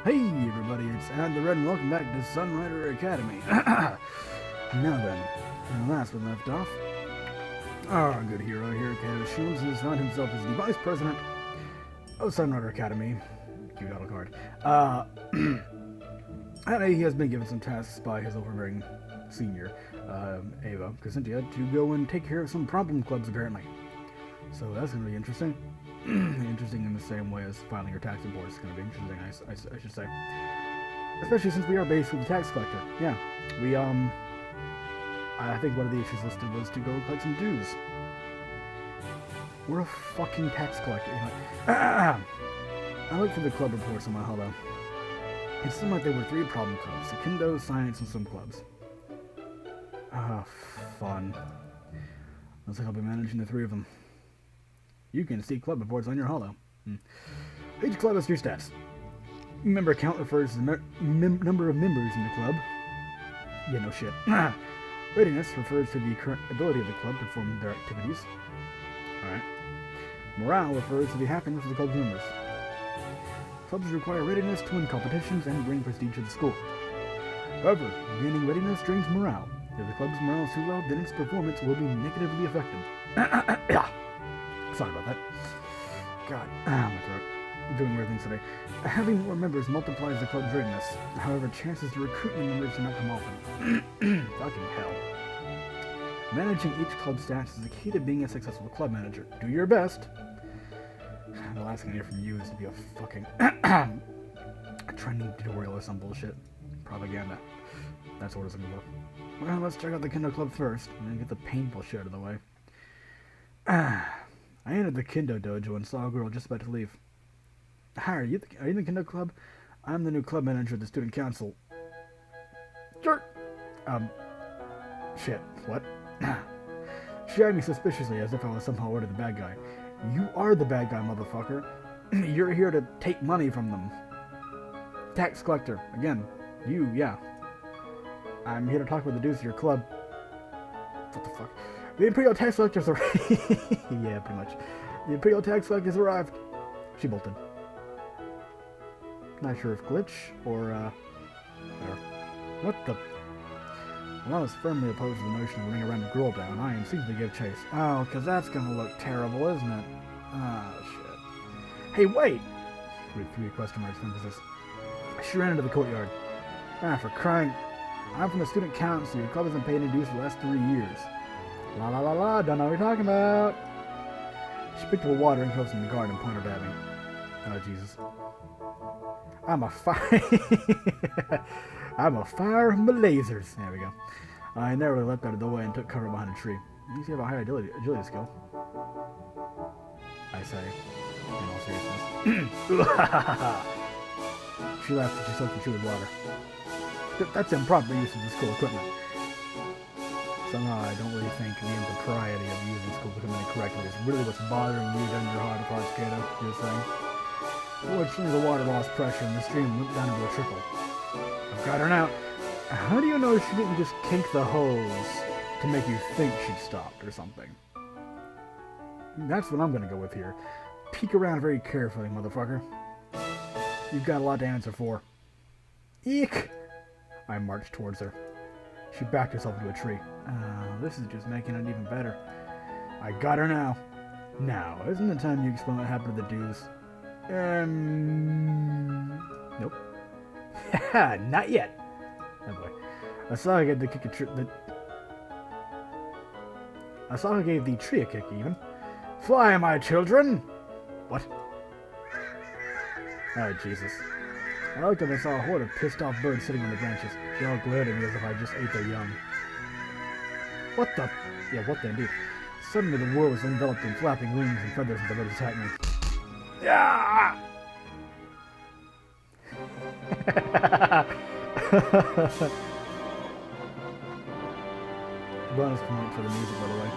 Hey everybody, it's Ad the Red and welcome back to Sunrider Academy. Now then, last we left off, our good hero here, Kato Shields, has found himself as the Vice President of Sunrider Academy. Cute auto card. And he has been given some tasks by his overbearing senior, Ava Casintia, to go and take care of some problem clubs apparently. So that's going to be interesting. Interesting in the same way as filing your tax report is going to be interesting, I should say. Especially since we are basically the tax collector. Yeah, I think one of the issues listed was to go collect some dues. We're a fucking tax collector, you know. I looked for the club reports on my holo. It seemed like there were 3 problem clubs: the Kendo, Science, and Swim clubs. Fun. Looks like I'll be managing the 3 of them. You can see club reports on your holo. Each club has 3 stats. Member count refers to the number of members in the club. Yeah, no shit. Readiness refers to the current ability of the club to perform their activities. Alright. Morale refers to the happiness of the club's members. Clubs require readiness to win competitions and bring prestige to the school. However, gaining readiness drains morale. If the club's morale is too low, then its performance will be negatively affected. Sorry about that. God, my throat. I'm doing weird things today. Having more members multiplies the club's readiness. However, chances to recruit new members do not come often. Fucking hell. Managing each club stats is the key to being a successful club manager. Do your best. The last thing I hear from you is to be a fucking trending tutorial or some bullshit. Propaganda. That's what it's looking for. Well, let's check out the Kendo Club first, and then get the painful shit out of the way. I entered the Kendo dojo and saw a girl just about to leave. Hi, are you in the Kendo Club? I'm the new club manager of the student council. Sure. Shit, what? She eyed me suspiciously as if I was somehow the bad guy. You are the bad guy, motherfucker. You're here to take money from them. Tax collector. Again, you, yeah. I'm here to talk with the dudes of your club. What the fuck? The Imperial Tax Collector's arrived. Yeah, pretty much. The Imperial Tax Collector's arrived. She bolted. Not sure if glitch or, whatever. What the? Well, I was firmly opposed to the notion of running around the girl down. I instinctively give chase. Oh, because that's going to look terrible, isn't it? Oh, shit. Hey, wait! With 3 question marks emphasis. She ran into the courtyard. For crying. I'm from the student council. Your club hasn't paid any dues for the last 3 years. La la la la, don't know what you're talking about. She picked up a watering hose in the garden and pointed at me. Oh, Jesus. I'm a fire. I'm a fire of my lasers. There we go. I narrowly leapt out of the way and took cover behind a tree. You see, you have a high agility skill. I say, in all seriousness. She laughed as she soaked the tree with water. That's improper use of the school equipment. Somehow I don't really think the impropriety of using school equipment incorrectly is really what's bothering you under your heart of hearts, Kato, you're saying. Fortunately, the water lost pressure and the stream went down into a trickle. I've got her now. How do you know she didn't just kink the hose to make you think she'd stopped or something? That's what I'm gonna go with here. Peek around very carefully, motherfucker. You've got a lot to answer for. Eek! I marched towards her. She backed herself into a tree. This is just making it even better. I got her now. Now, isn't it time you explain what happened to the dues? Nope. Haha, not yet. Oh boy. I saw her gave the tree a kick even. Fly, my children! What? Oh, Jesus. I looked up and saw a horde of pissed off birds sitting on the branches. They all glared at me as if I just ate their young. What the? Yeah, what the indeed. Suddenly the world was enveloped in flapping wings and feathers as the birds attacked me. Yeah! Bonus point for the music, by the way.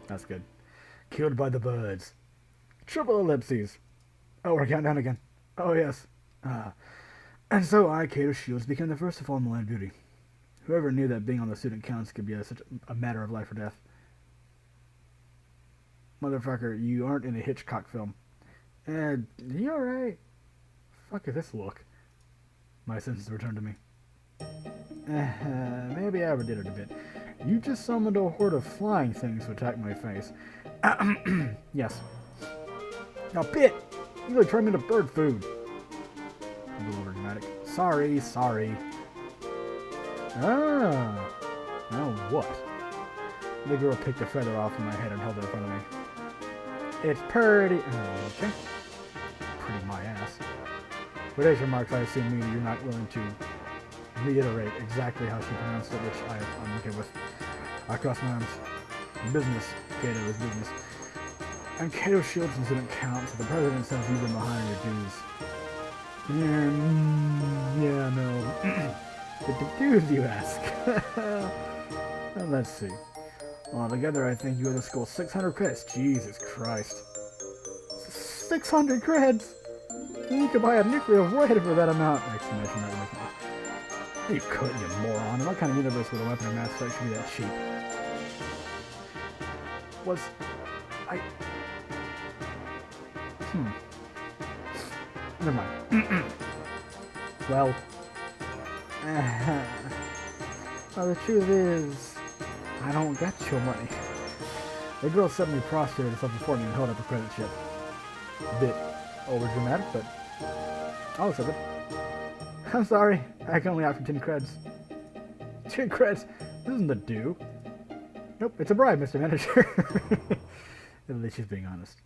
That's good. Killed by the birds. Triple ellipses. Oh, we're counting down again. Oh, yes. And so I, Kato Shields, became the first to fall in the line of duty. Whoever knew that being on the student council could be such a matter of life or death. Motherfucker, you aren't in a Hitchcock film. You alright? Fuck is this look? My senses returned to me. Maybe I overdid it a bit. You just summoned a horde of flying things to attack my face. Yes. Now, Bit! You really turned me into bird food. A little over dramatic. Sorry. Ah. Now what? The girl picked a feather off from my head and held it in front of me. It's pretty... okay. Pretty my ass. With these remarks, I assume mean you're not willing to reiterate exactly how she pronounced it, which I'm okay with. I cross my arms. Business. Kato is business. And Kato shields didn't count, so the president says you've been behind your dues. Yeah, no. The dues, you ask? Well, let's see. Altogether, I think you owe the school 600 credits. Jesus Christ. 600 credits? You could buy a nuclear warhead for that amount! Exclamation mark. You couldn't, you moron. In what kind of universe would a weapon of mass destruction be that cheap? Never mind. Well, the truth is, I don't got your money. The girl suddenly prostrated herself before me and held up a credit chip. A bit over-dramatic, but I'll accept it. I'm sorry, I can only offer 10 creds. 10 creds? This isn't a due. Nope, it's a bribe, Mr. Manager. At least she's being honest.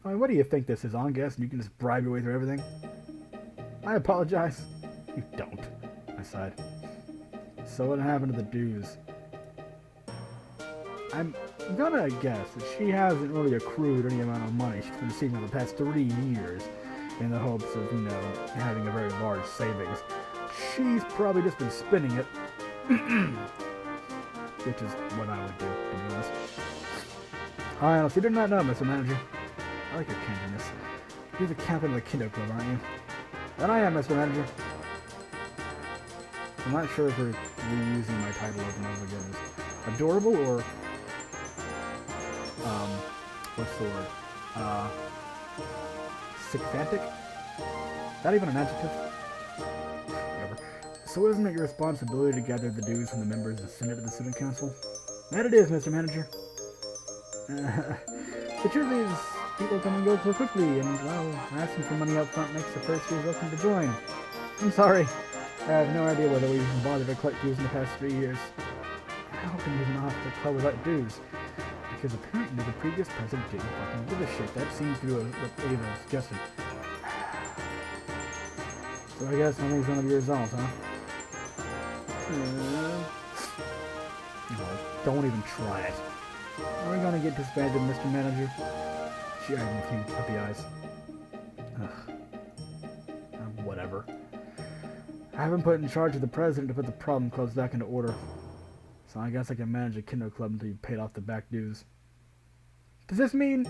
I mean, what do you think this is, on guess, and you can just bribe your way through everything? I apologize. You don't, I sighed. So what happened to the dues? I'm gonna guess that she hasn't really accrued any amount of money she's been receiving over the past 3 years in the hopes of, having a very large savings. She's probably just been spending it, which is what I would do, to be honest. I honestly did not know, Mr. Manager. I like your candidness. You're the captain of the Kendo Club, aren't you? That I am, Mr. Manager. I'm not sure if we're reusing my title over and over again. Is adorable or what's the word? Sycophantic? Is that even an adjective? Whatever. So isn't it your responsibility to gather the dues from the members of the Senate of the Student Council? That it is, Mr. Manager. The truth is, people come and go so quickly, and, well, asking for money up front makes the first years welcome to join. I'm sorry. I have no idea whether we've even bothered to collect dues in the past 3 years. How can you not have the club without dues? Because apparently the previous president didn't fucking give a shit. That seems to be what Ava suggested. So I guess nothing's gonna be resolved, huh? No, don't even try it. Are we gonna get disbanded, Mr. Manager? She eyed me with huge puppy eyes. Whatever. I haven't put in charge of the president to put the problem clubs back into order. So I guess I can manage a Kendo Club until you paid off the back dues. Does this mean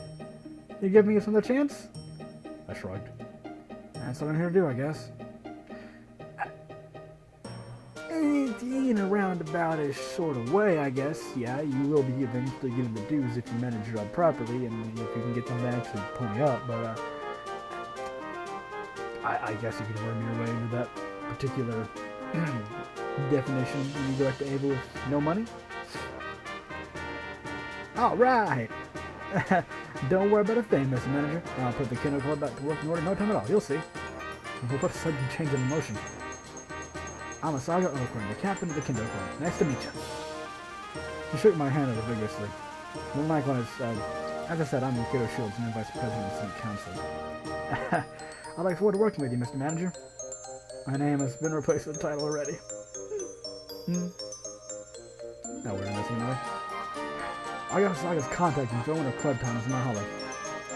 you give me another chance? I shrugged. That's what I'm here to do, I guess. In a roundabout-ish sort of way, I guess. Yeah, you will be eventually getting the dues if you manage your job properly, and if you can get them to actually pony up, but I guess you could worm your way into that particular definition when you go back to Ava with no money. Alright! Don't worry about a thing, Mr. Manager. I'll put the Kendo Club back to work in order no time at all. You'll see. We'll put a sudden change in motion. I'm Asaga Okran, the captain of the Kendo Club. Nice to meet you. She shook my hand at her vigorously. Then likewise, as I said, I'm Kato Shields, new vice president of the Student Council. I look forward to working with you, Mr. Manager. My name has been replaced with the title already. No, we're in this anyway. I got Saga's contact info and her club times in my hollow.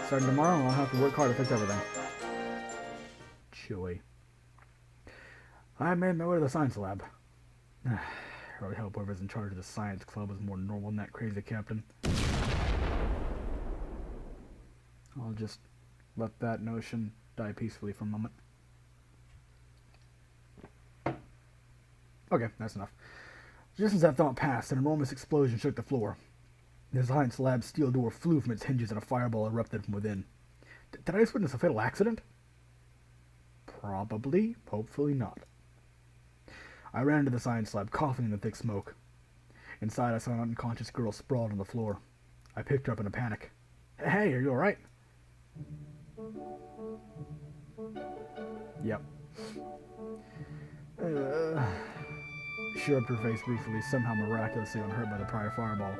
Starting tomorrow, I'll have to work hard to fix everything. Chewy. I made my way to the science lab. I really hope whoever's in charge of the science club is more normal than that crazy captain. I'll just let that notion die peacefully for a moment. Okay, that's enough. Just as that thought passed, an enormous explosion shook the floor. The science lab's steel door flew from its hinges and a fireball erupted from within. Did I just witness a fatal accident? Probably. Hopefully not. I ran into the science lab, coughing in the thick smoke. Inside, I saw an unconscious girl sprawled on the floor. I picked her up in a panic. Hey, are you alright? Yep. She rubbed her face ruefully, somehow miraculously unhurt by the prior fireball.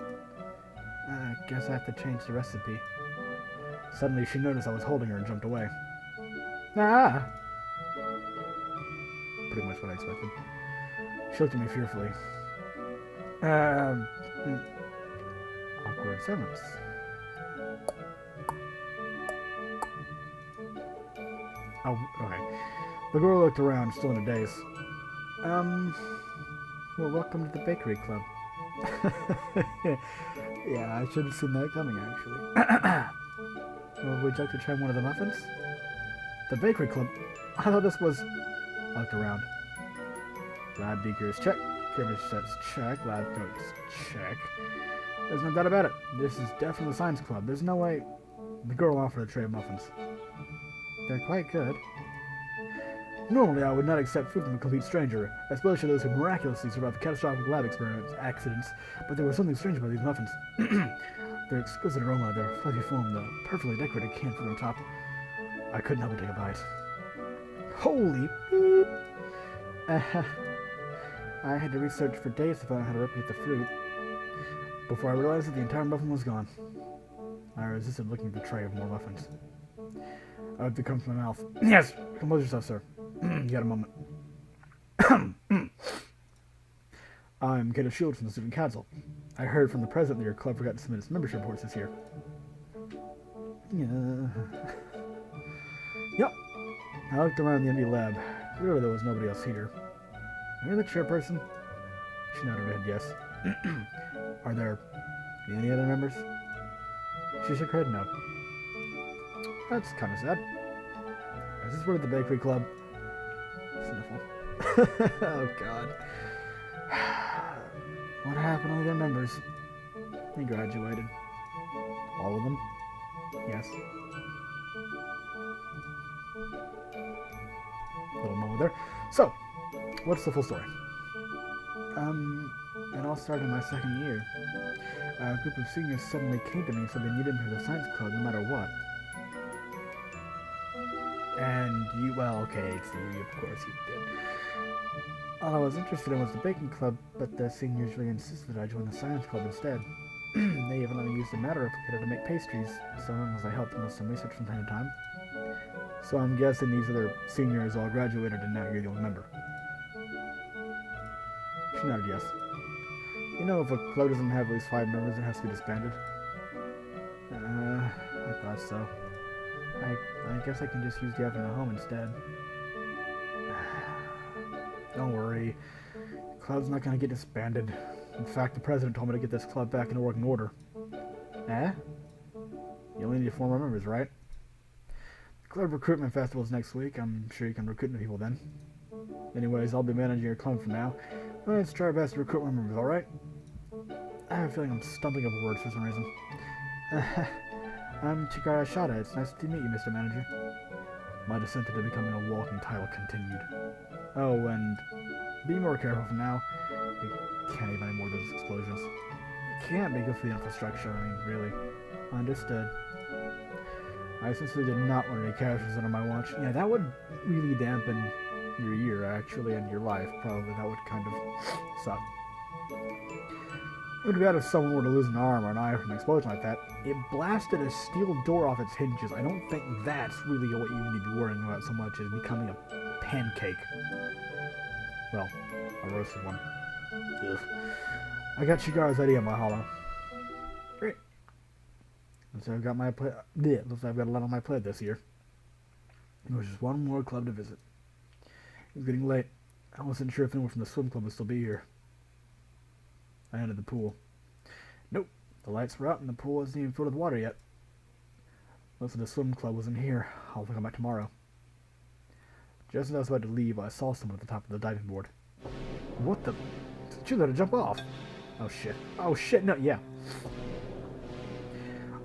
Guess I have to change the recipe. Suddenly, she noticed I was holding her and jumped away. Ah! Pretty much what I expected. She looked at me fearfully. Awkward silence. Oh, okay. The girl looked around, still in a daze. Well, welcome to the bakery club. Yeah, I should have seen that coming, actually. Well, would you like to try one of the muffins? The bakery club? I thought this was... I looked around. Lab beakers, check. Chemistry sets, check. Lab coats, check. There's no doubt about it. This is definitely the science club. There's no way... The girl offered a tray of muffins. They're quite good. Normally, I would not accept food from a complete stranger, especially those who miraculously survived catastrophic lab experiments, accidents, but there was something strange about these muffins. Their exquisite aroma, their fluffy foam, the perfectly decorated canned fruit on top. I couldn't help but take a bite. Holy beep! I had to research for days to find out how to replicate the fruit, before I realized that the entire muffin was gone. I resisted looking at the tray of more muffins. I had to come to my mouth. Yes! Compose yourself, sir. You got a moment. I'm Kate Shield from the Student Council. I heard from the president that your club forgot to submit its membership reports this year. Yep. I looked around the empty lab. Clearly there was nobody else here. Are you the chairperson? She nodded her head yes. Are there any other members? She shook her head no. That's kind of sad. Is this part of the bakery club? Sniffle. Oh, God. What happened to all their members? They graduated. All of them? Yes. Little moment there. So, what's the full story? It all started in my second year. A group of seniors suddenly came to me and said they needed me for the science club no matter what. And you, well, okay, so you, of course you did. All I was interested in was the baking club, but the seniors really insisted I join the science club instead. They even let me use the matter replicator to make pastries, so long as I helped them with some research from time to time. So I'm guessing these other seniors all graduated and now you're the only member. She nodded yes. You know, if a club doesn't have at least 5 members, it has to be disbanded. I thought so. I guess I can just use the oven at home instead. Don't worry. The club's not gonna get disbanded. In fact, the president told me to get this club back in working order. Eh? You only need 4 more members, right? The club recruitment festival's next week. I'm sure you can recruit new people then. Anyways, I'll be managing your club from now. Let's try our best to recruit more members, alright? I have a feeling I'm stumbling over words for some reason. I'm Chikara Shada. It's nice to meet you, Mr. Manager. My descent into becoming a walking title continued. Oh, and be more careful from now. You can't have any more of those explosions. You can't be good for the infrastructure, I mean, really. Understood. I sincerely did not want any casualties under my watch. Yeah, that would really dampen your year, actually, and your life, probably. That would kind of suck. It would be bad if someone were to lose an arm or an eye from an explosion like that. It blasted a steel door off its hinges. I don't think that's really what you need to be worrying about so much as becoming a pancake. Well, a roasted one. Ugh. I got Shigara's idea in my hollow. Great. Looks like I've got looks like I've got a lot on my plate this year. There was just one more club to visit. It was getting late. I wasn't sure if anyone from the swim club would still be here. I entered the pool. Nope. The lights were out and the pool wasn't even filled with water yet. Most of the swim club wasn't here. I'll come back tomorrow. Just as I was about to leave, I saw someone at the top of the diving board. What the? She let her jump off. Oh shit. Oh shit, no, yeah.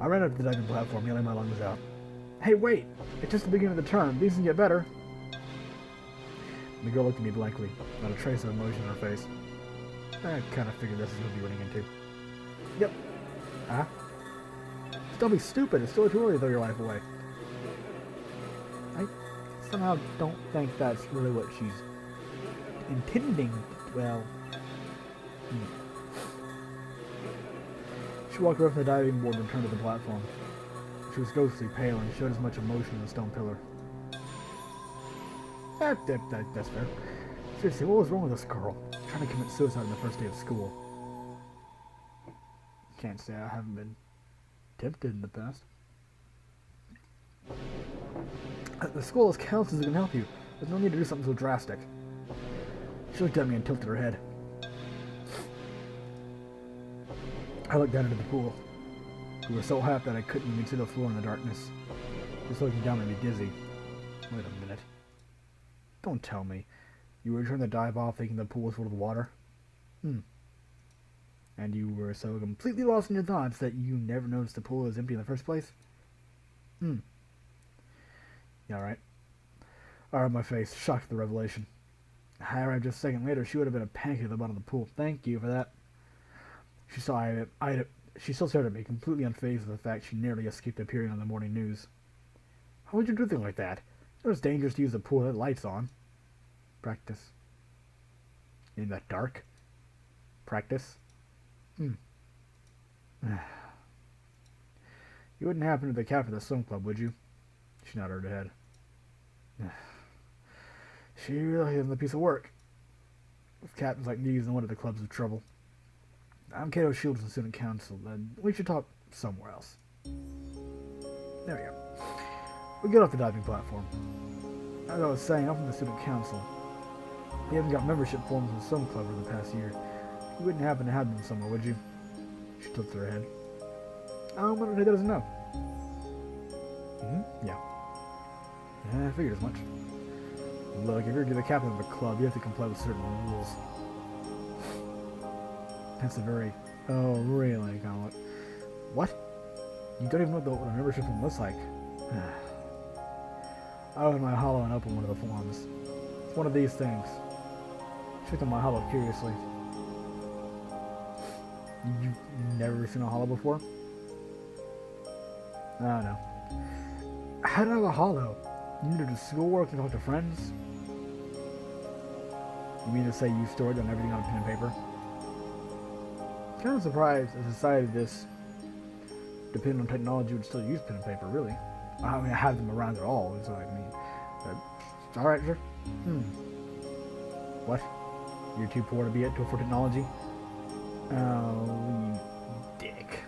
I ran up to the diving platform, yelling my lungs out. Hey, wait! It's just the beginning of the term. These can get better. The girl looked at me blankly, not a trace of emotion on her face. I kind of figured this is what we'd be running into. Yep. Huh? Don't be stupid. It's still too early to throw your life away. I somehow don't think that's really what she's intending. Well, She walked away from the diving board and returned to the platform. She was ghostly pale and showed as much emotion as a stone pillar. That's fair. Seriously, what was wrong with this girl? Trying to commit suicide on the first day of school. Can't say I haven't been tempted in the past. The school has counselors who can help you. There's no need to do something so drastic. She looked at me and tilted her head. I looked down into the pool. We were so hot that I couldn't even see the floor in the darkness. Just looking down made me dizzy. Wait a minute. Don't tell me. You were trying to dive off thinking the pool was full of water? And you were so completely lost in your thoughts that you never noticed the pool was empty in the first place? Yeah, right. I rubbed my face, shocked at the revelation. I arrived just a second later, she would have been a pancake at the bottom of the pool. Thank you for that. She still stared at me, completely unfazed with the fact she nearly escaped appearing on the morning news. How would you do things like that? It was dangerous to use the pool with lights on. Practice. In the dark? Practice? You wouldn't happen to be the captain of the swim club, would you? She nodded her head. She really isn't a piece of work. With captains like these, no wonder the club's in trouble. I'm Kato Shields from Student Council, and we should talk somewhere else. There we go. We get off the diving platform. As I was saying, I'm from the Student Council. We haven't got membership forms in the swim club over the past year. You wouldn't happen to have them somewhere, would you? She tilted her head. I'm gonna say that doesn't know. Yeah. I figured as much. Look, if you're the captain of a club, you have to comply with certain rules. That's a very... Oh, really? Kind of like, what? You don't even know what a membership form looks like. I opened my hollow and opened one of the forms. It's one of these things. She looked at my hollow curiously. You've never seen a hollow before? Oh, no. How do I have a hollow? You need to do schoolwork and talk to friends? You mean to say you stored on everything on pen and paper? Kind of surprised a society this dependent on technology would still use pen and paper, really. I mean, I have them around at all, is what I mean. Alright, sure. What? You're too poor to afford technology? Oh, you dick.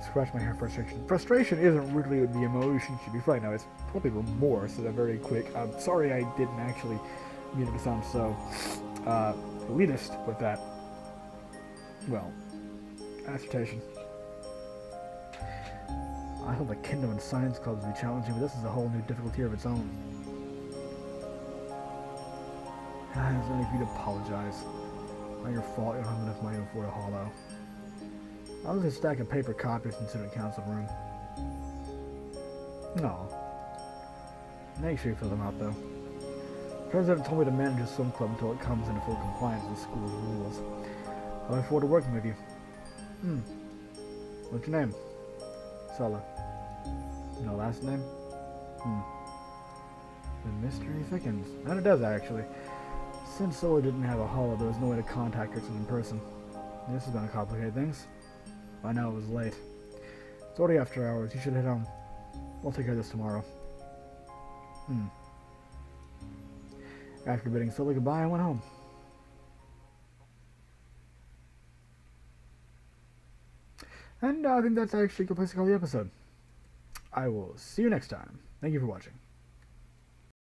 Scratch my hair, frustration. Frustration isn't really the emotion should be right now. It's probably remorse at a very quick. I'm sorry I didn't actually mean it to sound so elitist with that. Well, assertion. I thought the Kingdom and Science Clubs would be challenging, but this is a whole new difficulty of its own. There's no need for you to apologize. Not your fault you don't have enough money to afford a hollow. I was a stack of paper copies in the student council room. No. Make sure you fill them out, though. The president told me to manage the swim club until it comes into full compliance with the school's rules. I look forward to working with you. What's your name? Sala. No last name? The mystery thickens. And it does, actually. Since Sola didn't have a hollow, there was no way to contact her in person. This is going to complicate things. I know it was late. It's already after hours. You should head home. We'll take care of this tomorrow. After bidding Sola goodbye, I went home. And I think that's actually a good place to call the episode. I will see you next time. Thank you for watching.